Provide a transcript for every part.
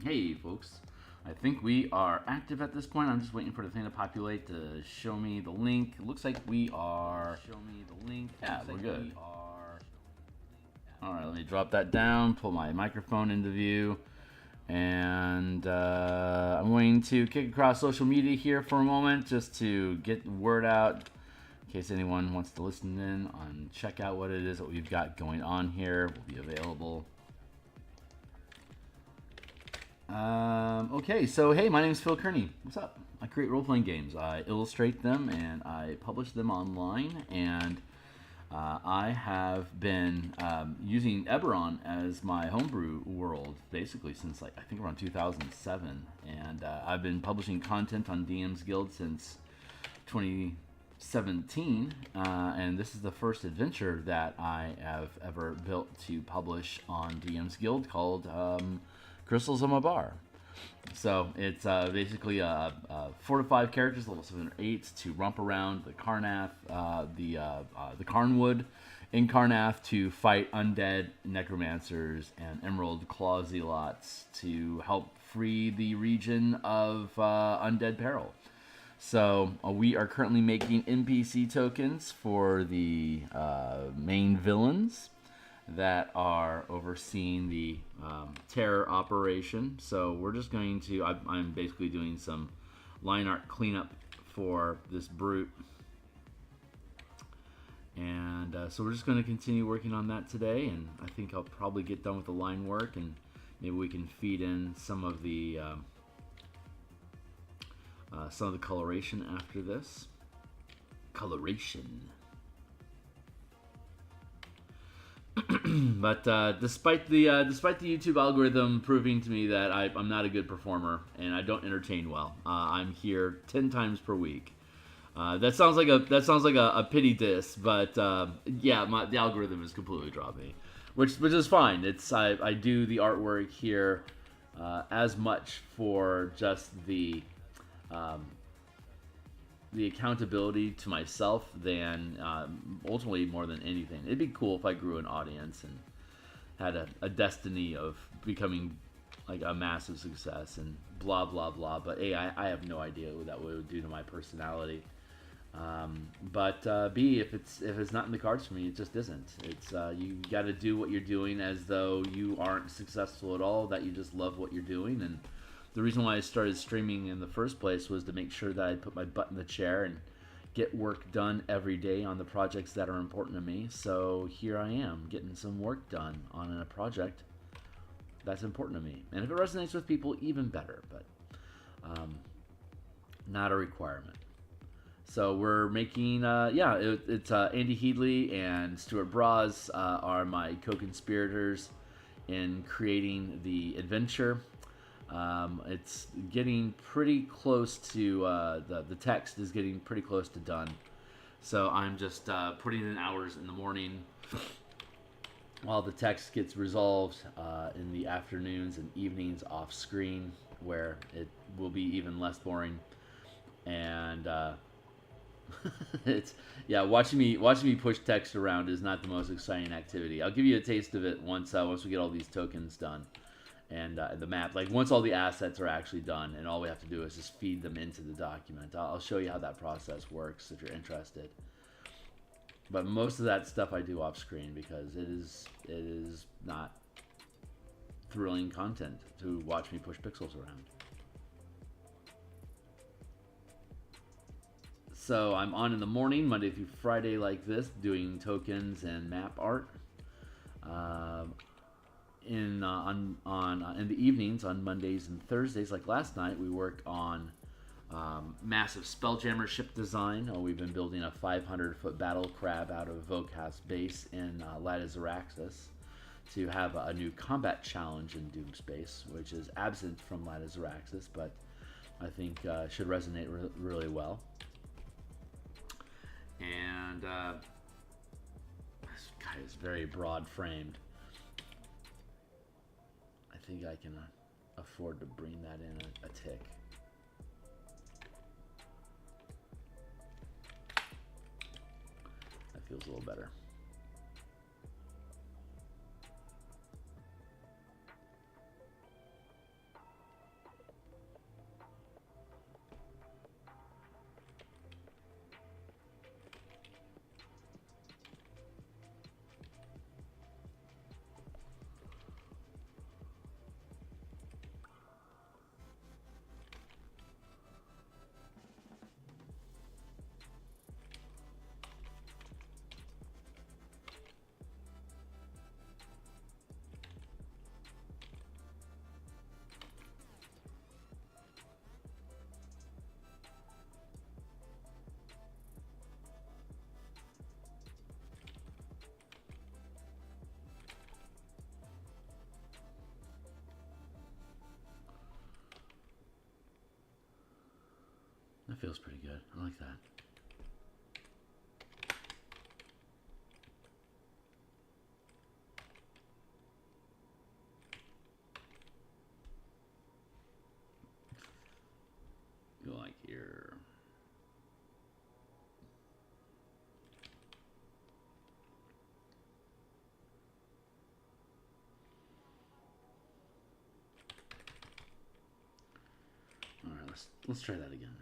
Hey folks, I think we are active at this point. I'm just waiting for the thing to populate to show me the link. It looks like we are. Yeah, we're good. All right, let me drop that down, pull my microphone into view, and I'm going to kick across social media here for a moment just to get word out in case anyone wants to listen in and check out what it is that we've got going on here. Will be available. Okay, so hey, my name is Phil Kearney. What's up? I create role-playing games. I illustrate them and I publish them online, and I have been using Eberron as my homebrew world basically since, like, I think around 2007, and I've been publishing content on DMsGuild since 2017, and this is the first adventure that I have ever built to publish on DMsGuild called Crystals on My Bar. So it's basically 4 to 5 characters, level 7 or 8, to romp around the Carnath, the Carnwood in Carnath to fight undead necromancers and emerald claw zealots to help free the region of undead peril. So we are currently making NPC tokens for the main villains that are overseeing the terror operation. So we're just going to, I'm basically doing some line art cleanup for this brute. And so we're just going to continue working on that today, and I think I'll probably get done with the line work, and maybe we can feed in some of the coloration after this. Coloration. But despite the YouTube algorithm proving to me that I'm not a good performer and I don't entertain well, I'm here 10 times per week. That sounds like a pity diss, but yeah, the algorithm has completely dropped me, which is fine. It's I do the artwork here as much for just the accountability to myself than ultimately more than anything. It'd be cool if I grew an audience and had a destiny of becoming like a massive success and blah blah blah. But A, I have no idea what that would do to my personality. But B, if it's not in the cards for me, it just isn't. It's you got to do what you're doing as though you aren't successful at all. That you just love what you're doing. And the reason why I started streaming in the first place was to make sure that I put my butt in the chair and get work done every day on the projects that are important to me. So here I am, getting some work done on a project that's important to me. And if it resonates with people, even better, but not a requirement. So we're making, it's Andy Headley and Stuart Braz are my co-conspirators in creating the adventure. It's getting pretty close to, the text is getting pretty close to done. So I'm just putting in hours in the morning while the text gets resolved in the afternoons and evenings off screen, where it will be even less boring. And it's, yeah, watching me push text around is not the most exciting activity. I'll give you a taste of it once we get all these tokens done. And the map, like once all the assets are actually done and all we have to do is just feed them into the document. I'll show you how that process works if you're interested. But most of that stuff I do off screen because it is not thrilling content to watch me push pixels around. So I'm on in the morning, Monday through Friday like this, doing tokens and map art. In the evenings on Mondays and Thursdays, like last night, we work on massive Spelljammer ship design. We've been building a 500-foot battle crab out of Vocas base in Latizaraxis to have a new combat challenge in Doomspace, which is absent from Latizaraxis, but I think should resonate really well. And this guy is very broad framed. I think I can afford to bring that in a tick. That feels a little better. feels pretty good. I like that. Go like here. All right, let's try that again.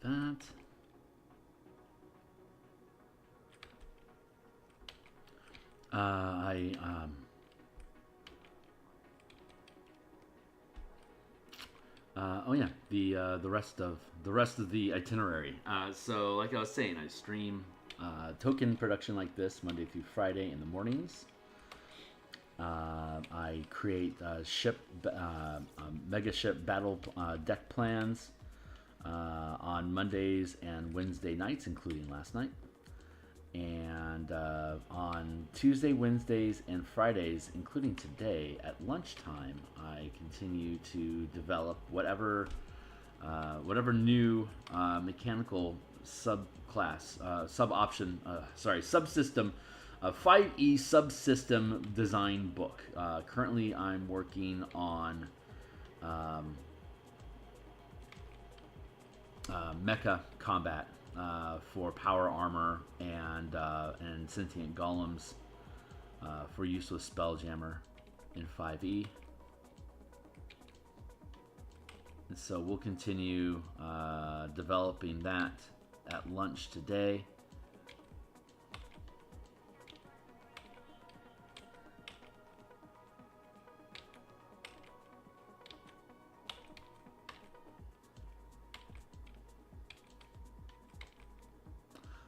That. Oh yeah, the rest of the itinerary. So like I was saying, I stream token production like this Monday through Friday in the mornings. I create mega ship battle deck plans on Mondays and Wednesday nights, including last night. And on Tuesday, Wednesdays, and Fridays, including today, at lunchtime, I continue to develop whatever new mechanical subclass, subsystem, 5e subsystem design book. Currently, I'm working on mecha combat for power armor and sentient golems for use with Spelljammer in 5e. And so we'll continue developing that at lunch today.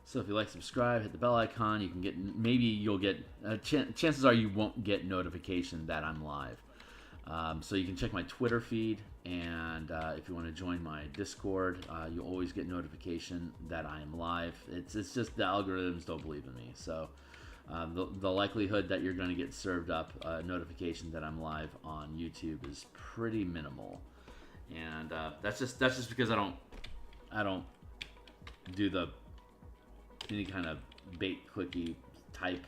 So if you like, subscribe, hit the bell icon. You can get, maybe you'll get, chances are you won't get notification that I'm live. So you can check my Twitter feed, and if you want to join my Discord, you always get notification that I am live. It's just the algorithms don't believe in me. So the likelihood that you're going to get served up a notification that I'm live on YouTube is pretty minimal. And that's just because I don't do any kind of bait clicky type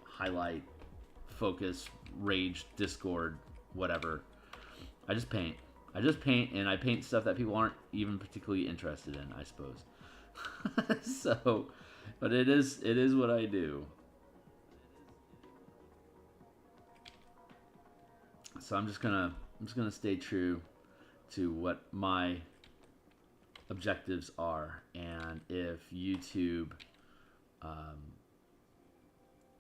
highlight focus rage Discord whatever. I just paint and I paint stuff that people aren't even particularly interested in, I suppose. So but it is what I do. So I'm just gonna stay true to what my objectives are, and if YouTube,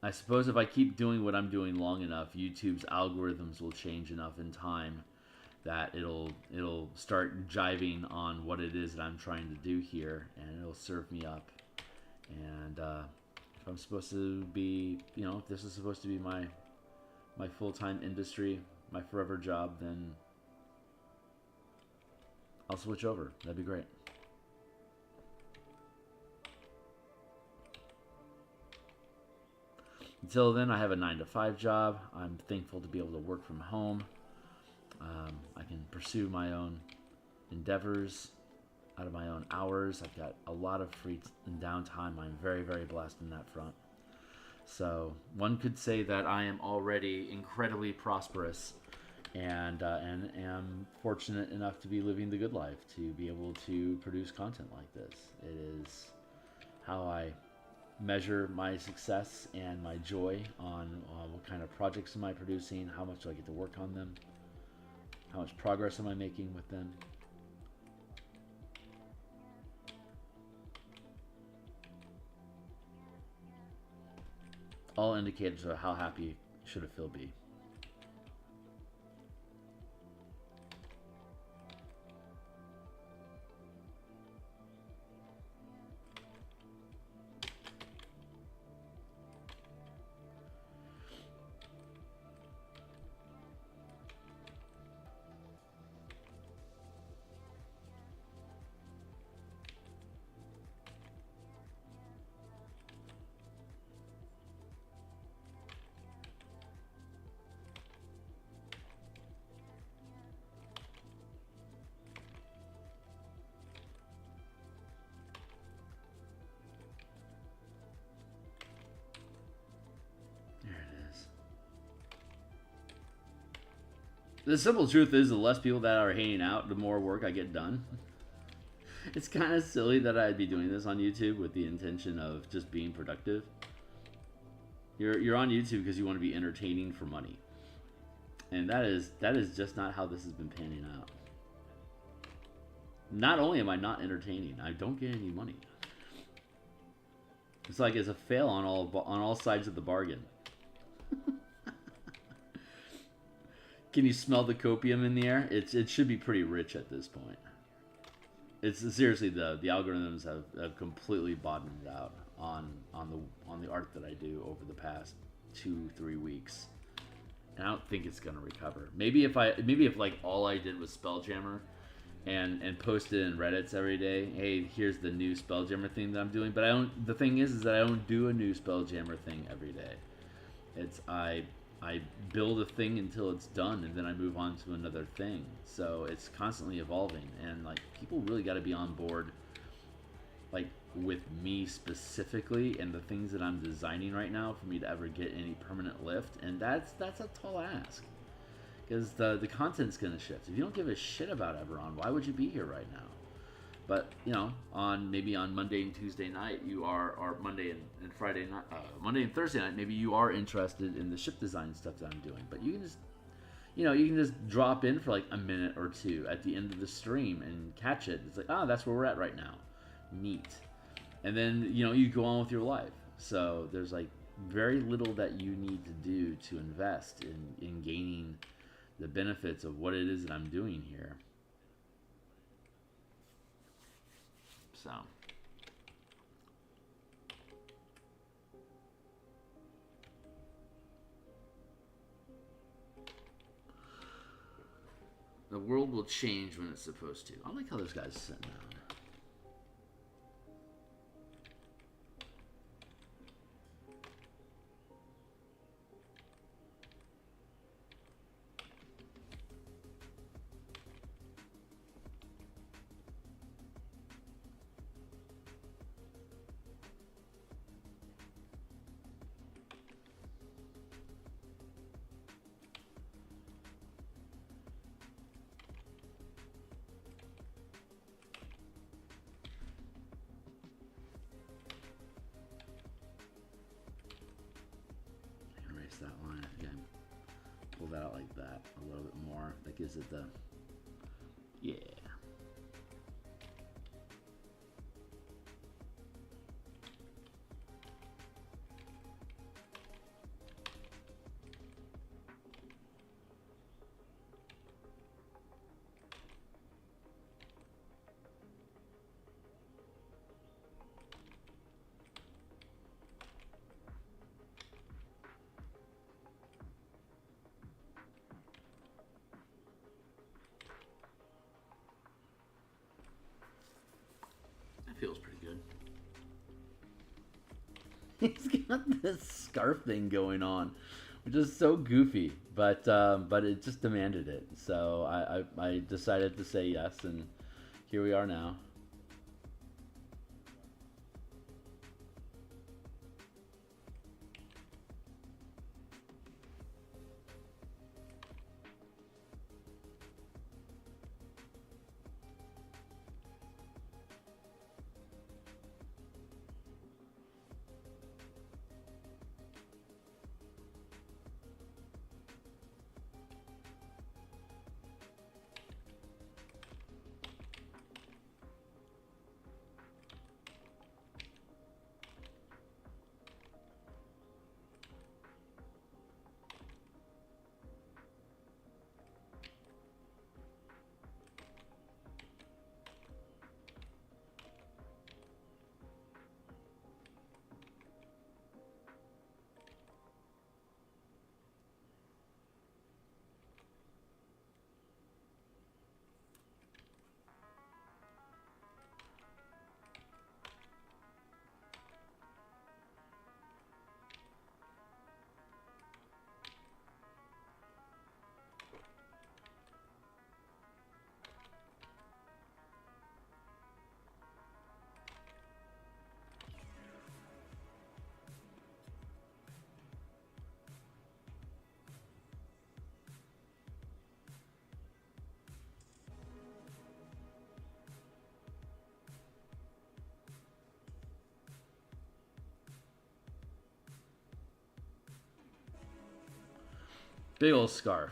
I suppose if I keep doing what I'm doing long enough, YouTube's algorithms will change enough in time that it'll start jiving on what it is that I'm trying to do here, and it'll serve me up. And if I'm supposed to be, if this is supposed to be my full-time industry, my forever job, then I'll switch over. That'd be great. Until then, I have a 9-to-5 job. I'm thankful to be able to work from home. I can pursue my own endeavors out of my own hours. I've got a lot of free and downtime. I'm very, very blessed in that front. So one could say that I am already incredibly prosperous, and am fortunate enough to be living the good life, to be able to produce content like this. It is how I measure my success and my joy on what kind of projects am I producing, how much do I get to work on them, how much progress am I making with them. All indicators of how happy should a Phil be. The simple truth is, the less people that are hanging out, the more work I get done. It's kind of silly that I'd be doing this on YouTube with the intention of just being productive. You're on YouTube because you want to be entertaining for money. And that is just not how this has been panning out. Not only am I not entertaining, I don't get any money. It's like it's a fail on all sides of the bargain. Can you smell the copium in the air? It should be pretty rich at this point. It's seriously, the algorithms have completely bottomed out on the art that I do over the past 2-3 weeks, and I don't think it's gonna recover. Maybe if like all I did was Spelljammer, and posted in Reddits every day. Hey, here's the new Spelljammer thing that I'm doing. But I don't. The thing is that I don't do a new Spelljammer thing every day. It's I build a thing until it's done, and then I move on to another thing. So it's constantly evolving, and like people really got to be on board, like with me specifically and the things that I'm designing right now for me to ever get any permanent lift. And that's a tall ask, because the content's gonna shift. If you don't give a shit about Eberron, why would you be here right now? But you know, maybe on Monday and Tuesday night you are, or Monday and Friday night, Monday and Thursday night, maybe you are interested in the ship design stuff that I'm doing. But you can just, you can just drop in for like a minute or two at the end of the stream and catch it. It's like, that's where we're at right now. Neat. And then you go on with your life. So there's like very little that you need to do to invest in gaining the benefits of what it is that I'm doing here. So the world will change when it's supposed to. I like how this guy's sitting down. That line again, pull that out like that a little bit more. That gives it the, yeah. Feels pretty good. He's got this scarf thing going on, which is so goofy, but it just demanded it. So I decided to say yes, and here we are now. Big old scarf.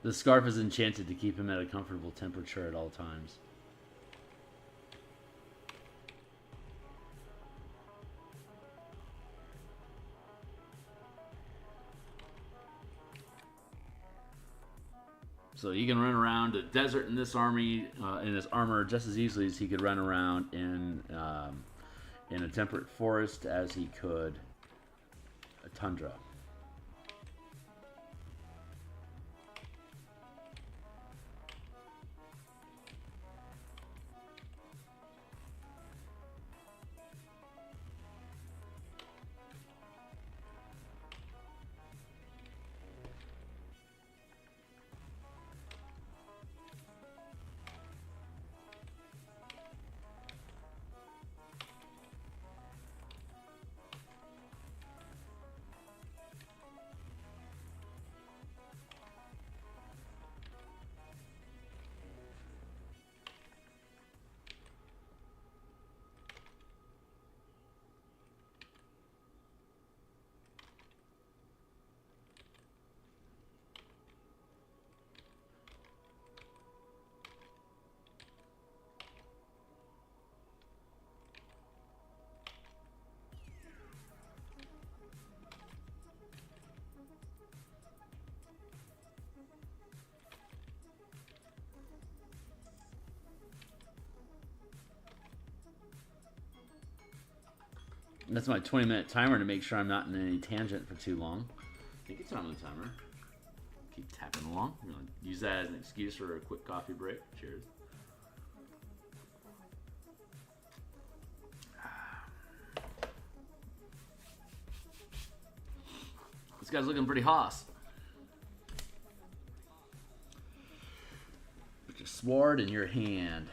The scarf is enchanted to keep him at a comfortable temperature at all times. So he can run around a desert in this army, in his armor, just as easily as he could run around in a temperate forest as he could a tundra. That's my 20-minute timer to make sure I'm not in any tangent for too long. Take your time on the timer. Keep tapping along. I'm going to use that as an excuse for a quick coffee break. Cheers. This guy's looking pretty hoss. Put your sword in your hand.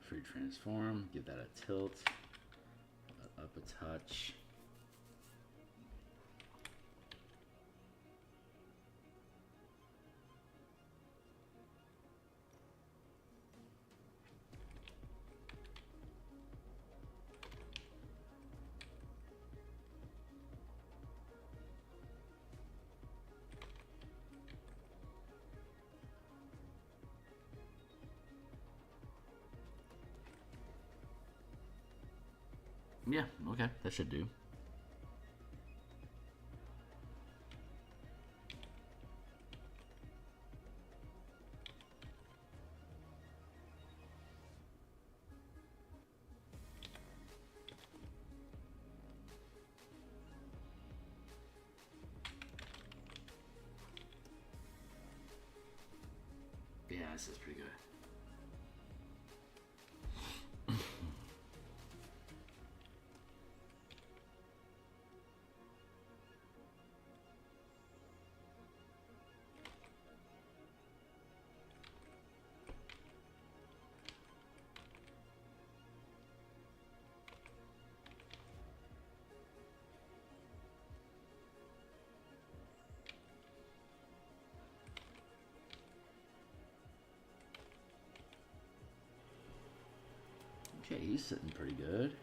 Free transform, give that a tilt, up a touch. Yeah, okay, that should do. Yeah, this is pretty good. Okay, he's sitting pretty good.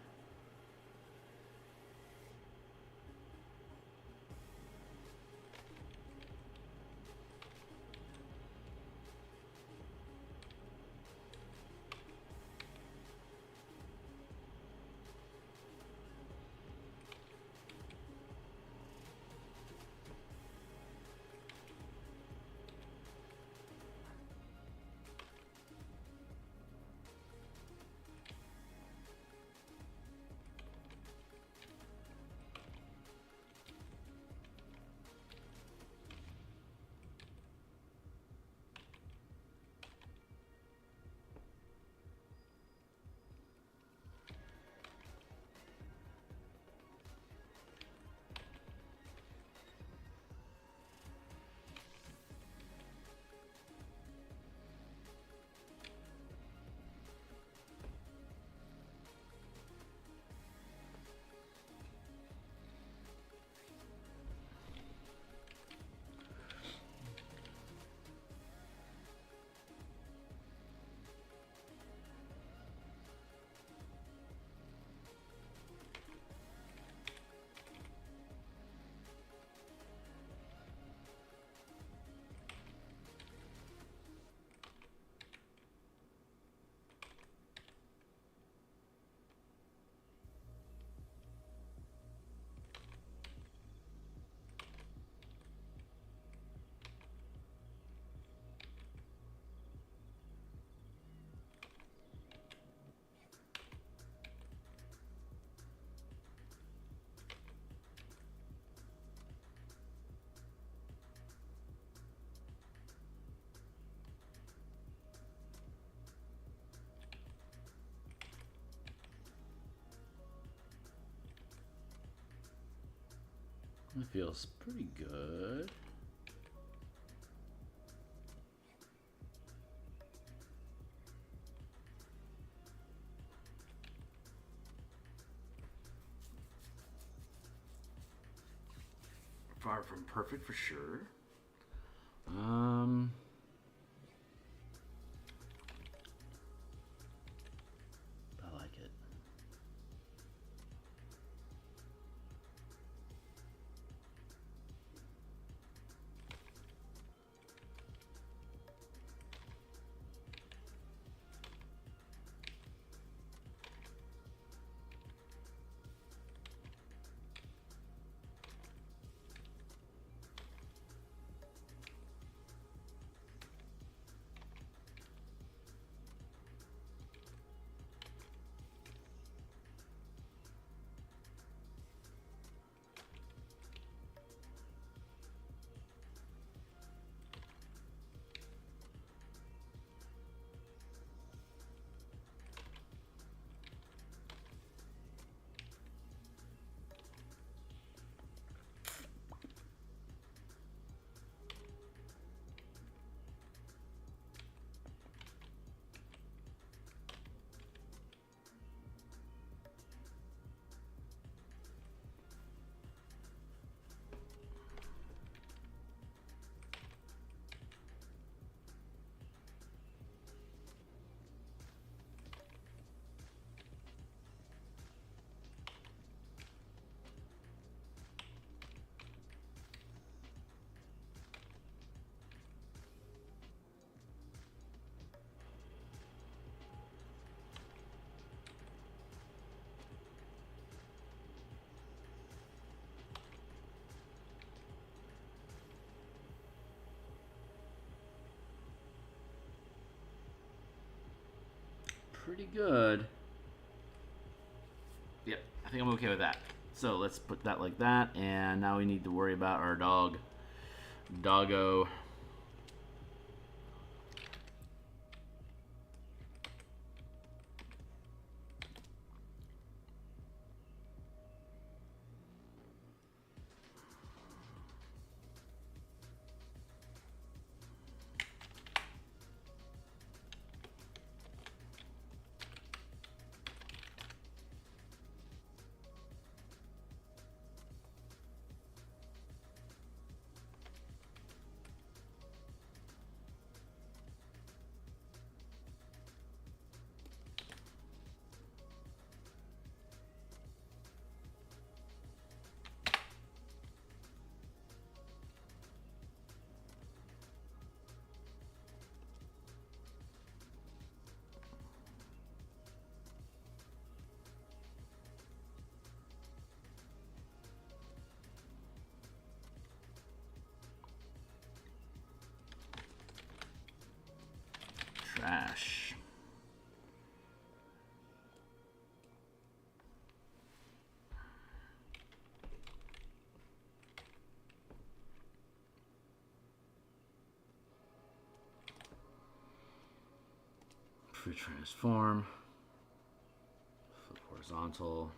It feels pretty good. Far from perfect for sure. I like it. pretty good. Yep, I think I'm okay with that. So let's put that like that, and now we need to worry about our doggo. Trash. Free transform. Flip horizontal.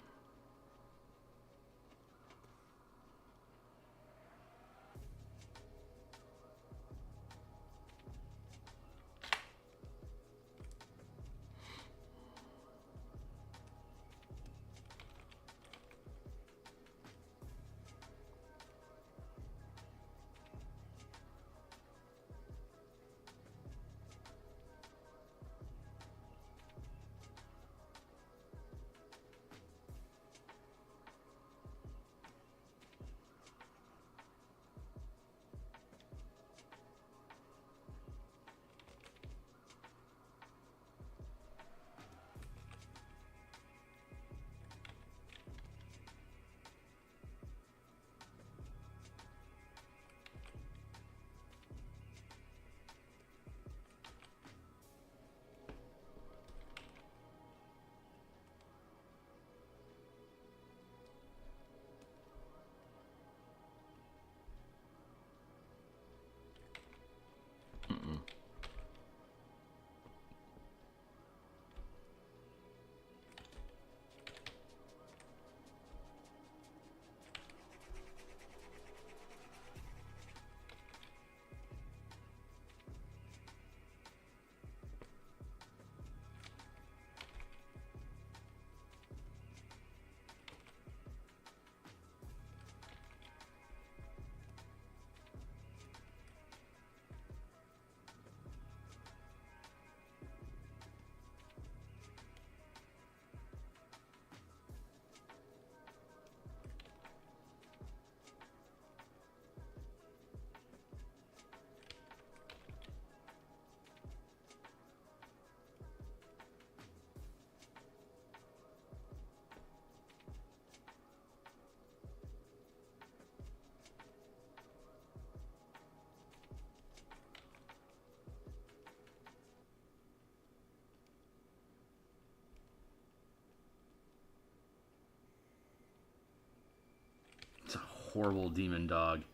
It's a horrible demon dog.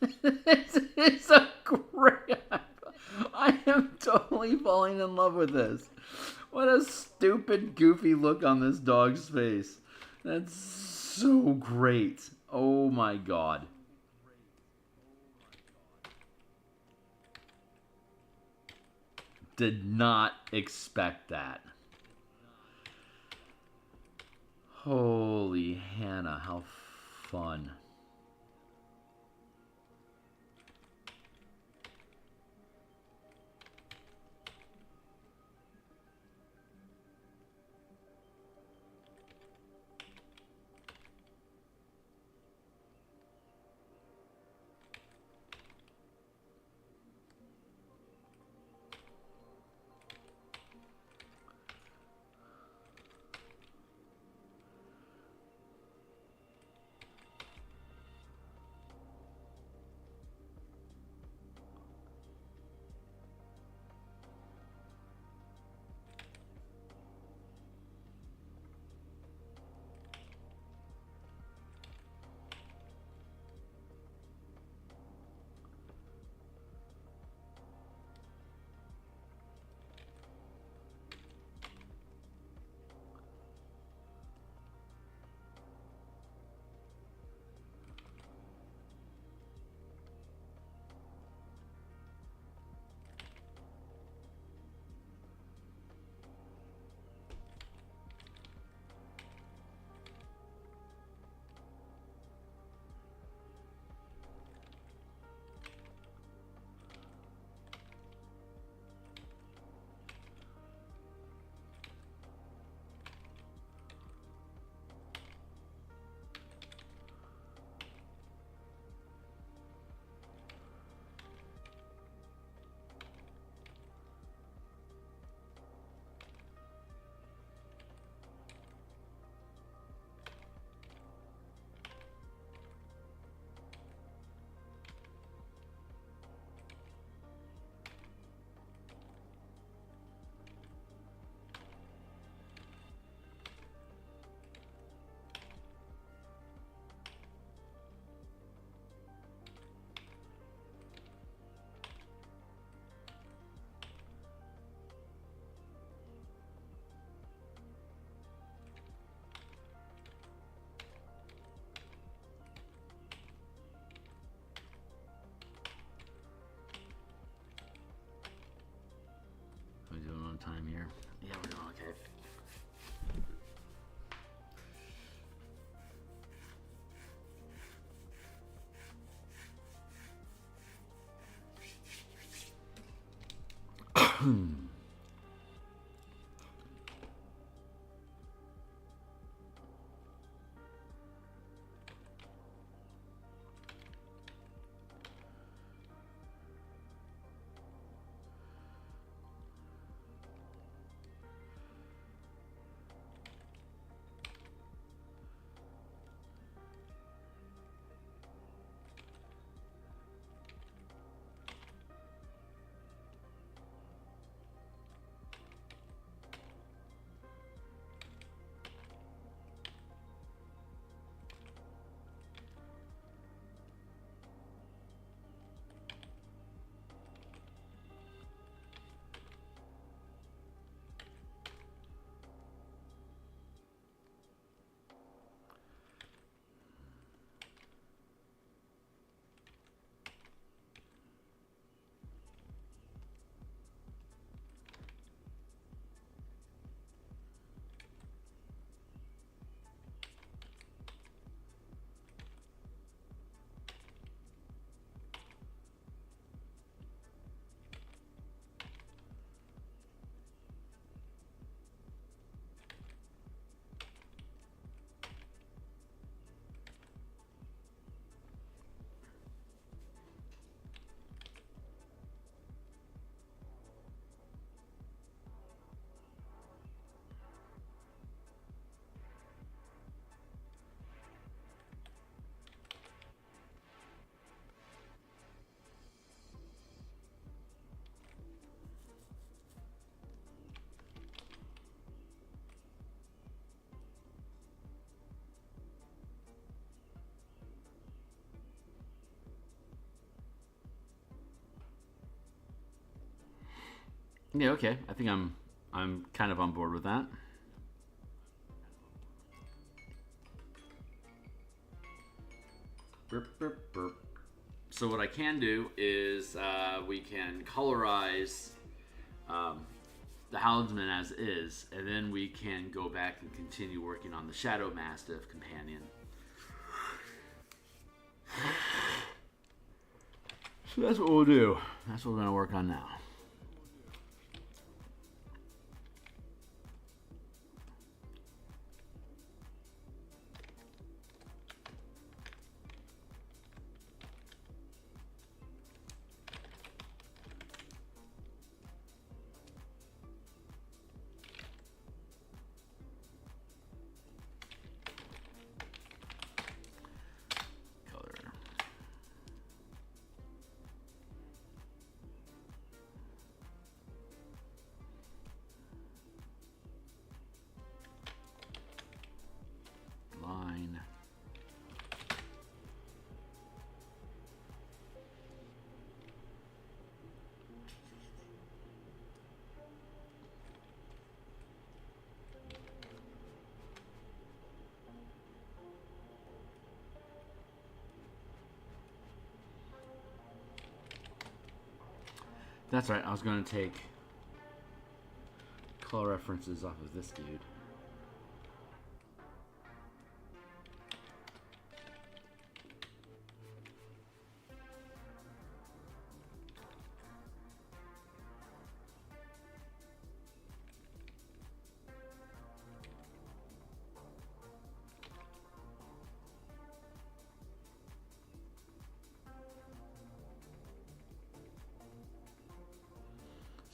It's a great. I am totally falling in love with this. What a stupid, goofy look on this dog's face. That's so great. Oh my god. Did not expect that. Holy Hannah, how fun. Are we doing on time here? Yeah, we're doing okay. Yeah, okay. I think I'm kind of on board with that. Burp, burp, burp. So what I can do is we can colorize the Houndsman as is, and then we can go back and continue working on the Shadow Mastiff companion. So that's what we'll do. That's what we're going to work on now. That's right, I was going to take color references off of this dude.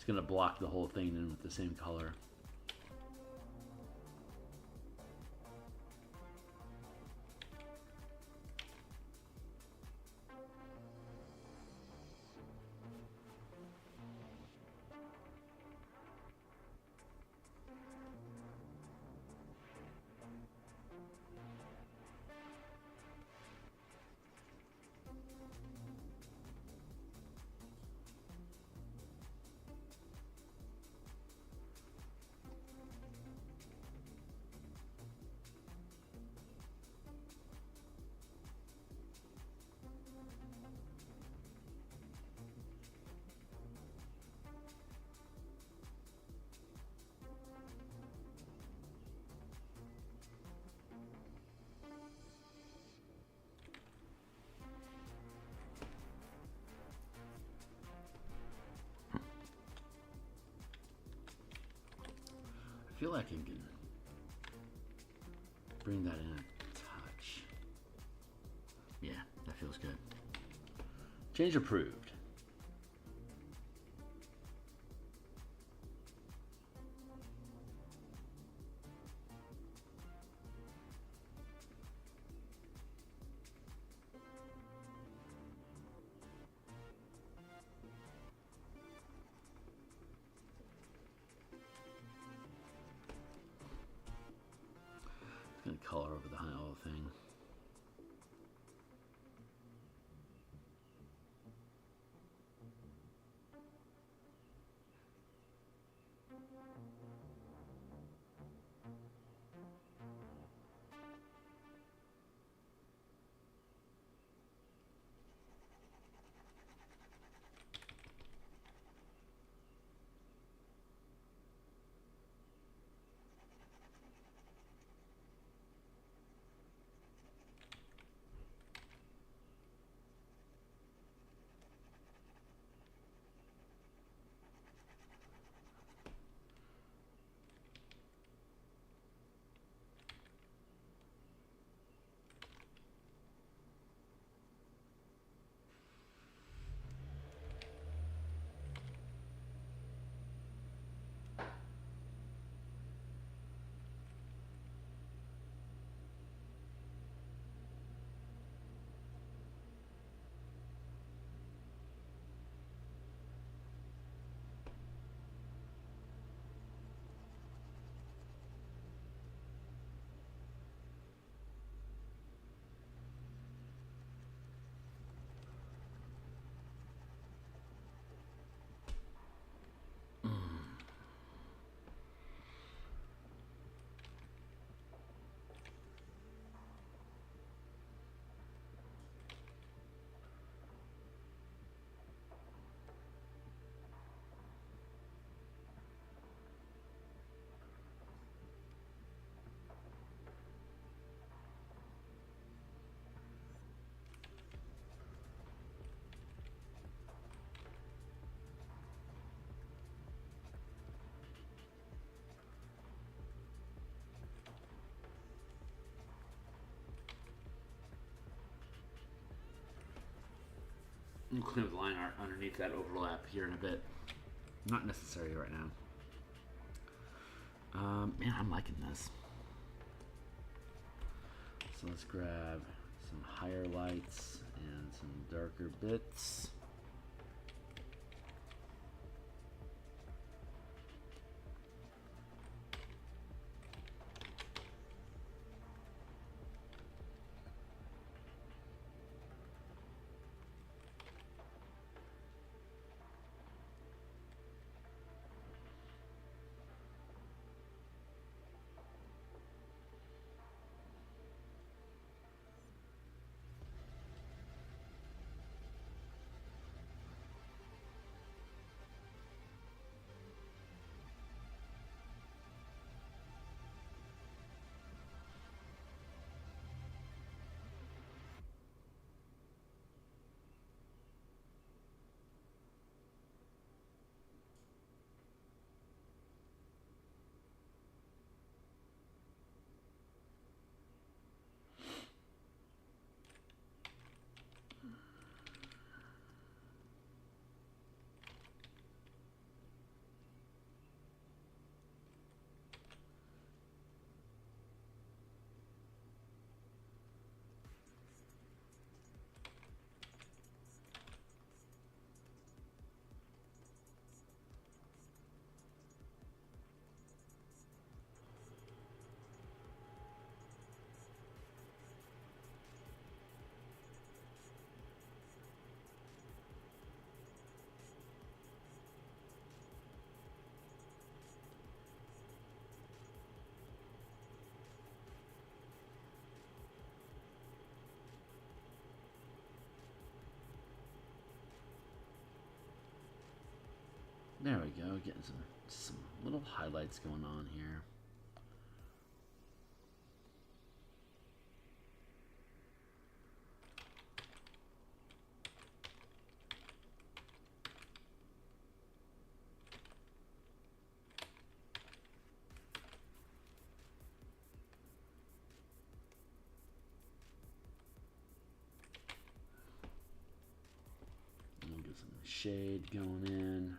Going to block the whole thing in with the same color. I feel like I can bring that in a touch. Yeah, that feels good. Change approved. Gonna color over the whole thing. I'll clean up the line art underneath that overlap here in a bit. Not necessary right now. Man, I'm liking this. So let's grab some higher lights and some darker bits. There we go, getting some little highlights going on here. We'll get some shade going in.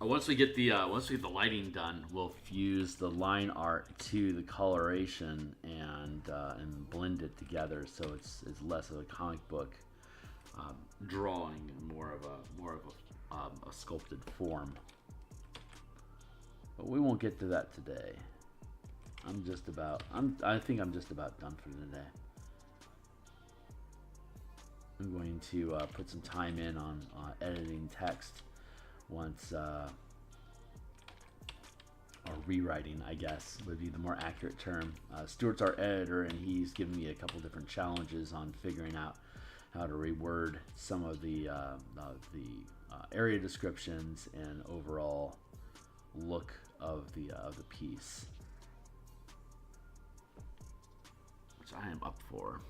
Once we get the lighting done, we'll fuse the line art to the coloration and blend it together, so it's less of a comic book drawing and more of a sculpted form. But we won't get to that today. I think I'm just about done for today. I'm going to put some time in on editing text once, or rewriting, I guess, would be the more accurate term. Stuart's our editor, and he's given me a couple different challenges on figuring out how to reword some of the area descriptions and overall look of the piece, which I am up for.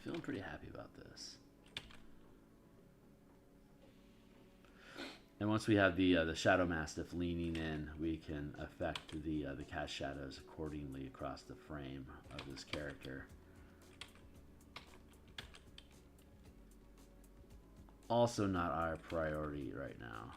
Feeling pretty happy about this. And once we have the Shadow Mastiff leaning in, we can affect the cast shadows accordingly across the frame of this character. Also not our priority right now.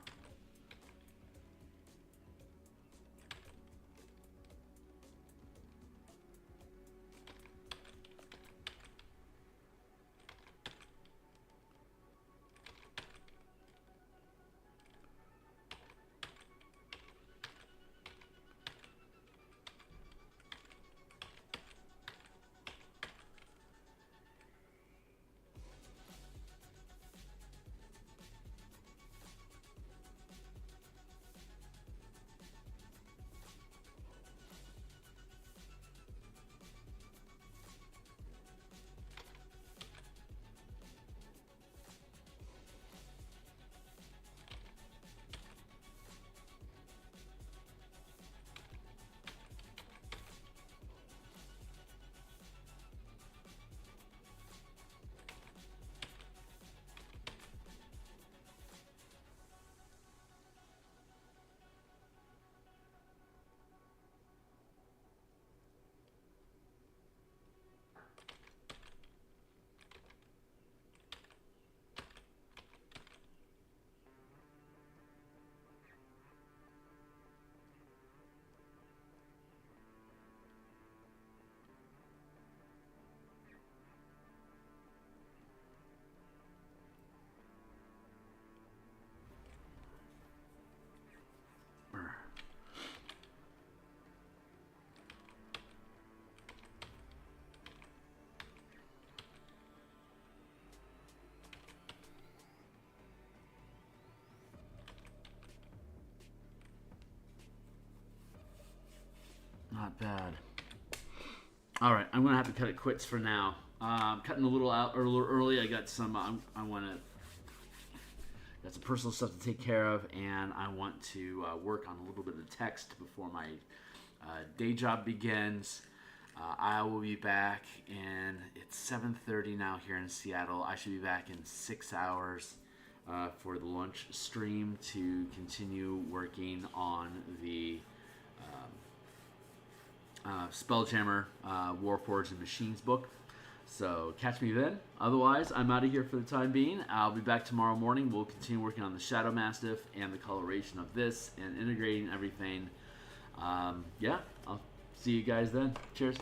Not bad. All right, I'm gonna have to cut it quits for now. I'm cutting a little early. I got some. Got some personal stuff to take care of, and I want to work on a little bit of text before my day job begins. I will be back, and it's 7:30 now here in Seattle. I should be back in 6 hours for the lunch stream to continue working on the Spelljammer, Warforged and Machines book. So catch me then. Otherwise, I'm out of here for the time being. I'll be back tomorrow morning. We'll continue working on the Shadow Mastiff and the coloration of this and integrating everything. Yeah, I'll see you guys then. Cheers.